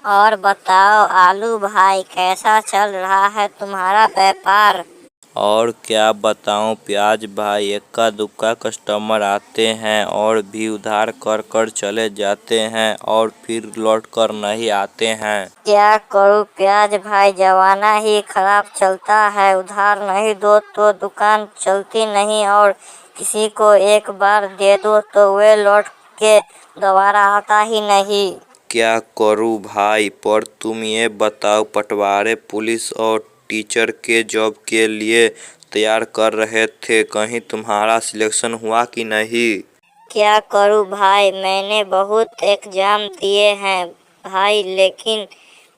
और बताओ आलू भाई, कैसा चल रहा है तुम्हारा व्यापार? और क्या बताऊं प्याज भाई, इक्का दुक्का कस्टमर आते हैं और भी उधार कर कर चले जाते हैं और फिर लौट कर नहीं आते हैं। क्या करूं प्याज भाई, जमाना ही खराब चलता है। उधार नहीं दो तो दुकान चलती नहीं, और किसी को एक बार दे दो तो वे लौट के दोबारा आता ही नहीं। क्या करूं भाई, पर तुम ये बताओ, पटवारी, पुलिस और टीचर के जॉब के लिए तैयार कर रहे थे, कहीं तुम्हारा सिलेक्शन हुआ कि नहीं? क्या करूं भाई, मैंने बहुत एग्जाम दिए हैं भाई, लेकिन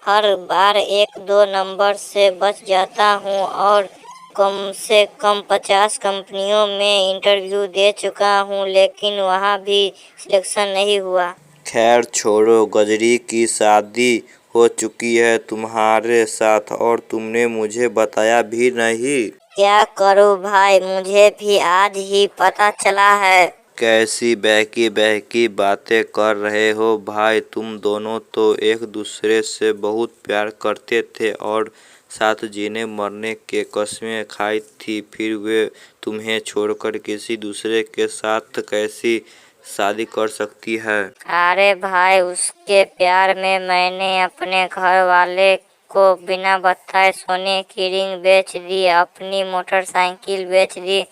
हर बार 1-2 नंबर से बच जाता हूं, और कम से कम 50 कंपनियों में इंटरव्यू दे चुका हूं, लेकिन वहां भी सिलेक्शन नहीं हुआ। खैर छोड़ो, गजरी की शादी हो चुकी है तुम्हारे साथ और तुमने मुझे बताया भी नहीं। क्या करूं भाई, मुझे भी आज ही पता चला है। कैसी बहकी बहकी बातें कर रहे हो भाई, तुम दोनों तो एक दूसरे से बहुत प्यार करते थे और साथ जीने मरने के कस्में खाई थी, फिर वे तुम्हें छोड़कर किसी दूसरे के साथ कैसी शादी कर सकती है? अरे भाई, उसके प्यार में मैंने अपने घर वाले को बिना बताए सोने की रिंग बेच दी, अपनी मोटरसाइकिल बेच दी,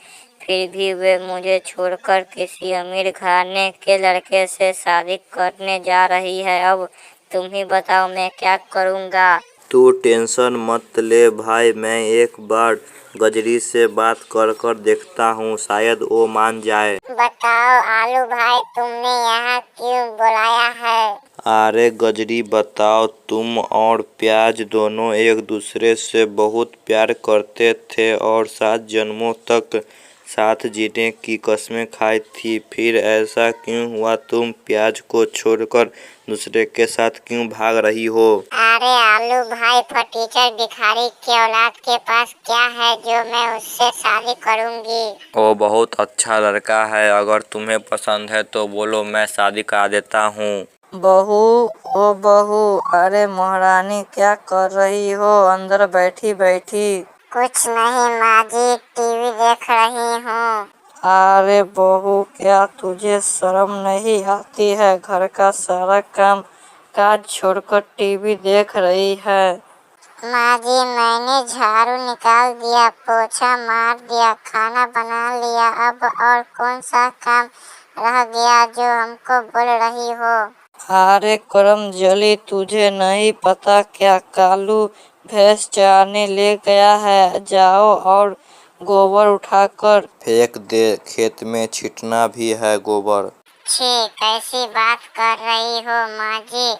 फिर भी वे मुझे छोड़कर किसी अमीर घराने के लड़के से शादी करने जा रही है। अब तुम ही बताओ मैं क्या करूँगा। तू टेंशन मत ले भाई, मैं एक बार गजरी से बात कर कर देखता हूँ, शायद वो मान जाए। बताओ आलू भाई, तुमने यहाँ क्यों बुलाया है? अरे गजरी बताओ, तुम और प्याज दोनों एक दूसरे से बहुत प्यार करते थे और 7 जन्मों तक साथ जीने की कसमें खाई थी, फिर ऐसा क्यों हुआ? तुम प्याज को छोड़कर दूसरे के साथ क्यों भाग रही हो? अरे आलू भाई, फटीचर भिखारी के औलाद के पास क्या है जो मैं उससे शादी करूंगी? वो बहुत अच्छा लड़का है, अगर तुम्हें पसंद है तो बोलो, मैं शादी करा देता हूँ। बहू, ओ बहू, अरे महारानी क्या कर रही हो अंदर बैठी बैठी? कुछ नहीं माँ जी, टीवी देख रही हूँ। अरे बहू, क्या तुझे शर्म नहीं आती है? घर का सारा काम काज छोड़कर टीवी देख रही है। माँ जी, मैंने झाड़ू निकाल दिया, पोछा मार दिया, खाना बना लिया, अब और कौन सा काम रह गया जो हमको बोल रही हो? अरे करमजली, तुझे नहीं पता क्या? कालू भैंस चराने ले गया है, जाओ और गोबर उठाकर फेंक दे, खेत में छिटना भी है गोबर। छी, कैसी बात कर रही हो माँ जी?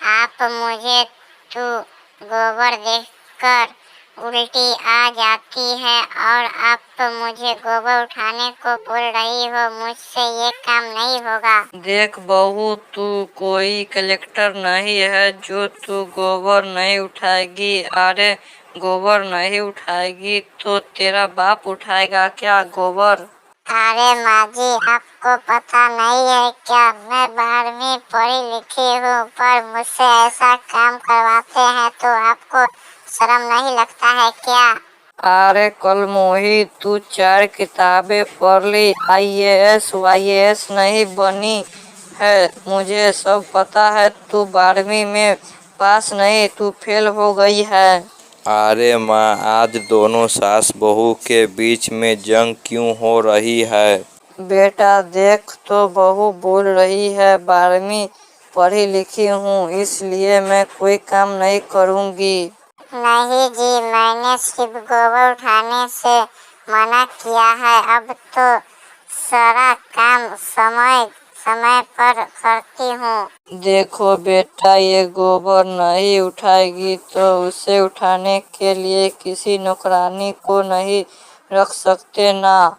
आप मुझे तो गोबर देखकर उल्टी आ जाती है और आप मुझे गोबर उठाने को बोल रही हो, मुझसे ये काम नहीं होगा। देख बहू, तू कोई कलेक्टर नहीं है जो तू गोबर नहीं उठाएगी। अरे गोबर नहीं उठाएगी तो तेरा बाप उठाएगा क्या गोबर? अरे माँ जी, आपको पता नहीं है क्या? मैं 12वीं पढ़ी लिखी हूँ, पर मुझसे ऐसा काम करवाते हैं तो आपको शर्म नहीं लगता है क्या? अरे कल मोही, तू 4 किताबें पढ़ ली, IAS वाईएएस नहीं बनी है, मुझे सब पता है। तू 12वीं में पास नहीं, तू फेल हो गई है। अरे माँ, आज दोनों सास बहू के बीच में जंग क्यों हो रही है? बेटा देख तो, बहू बोल रही है 12वीं पढ़ी लिखी हूँ, इसलिए मैं कोई काम नहीं करूँगी। नहीं जी, मैंने सिर्फ गोबर उठाने से मना किया है, अब तो सारा काम समय समय पर करती हूँ। देखो बेटा, ये गोबर नहीं उठाएगी तो उसे उठाने के लिए किसी नौकरानी को नहीं रख सकते ना।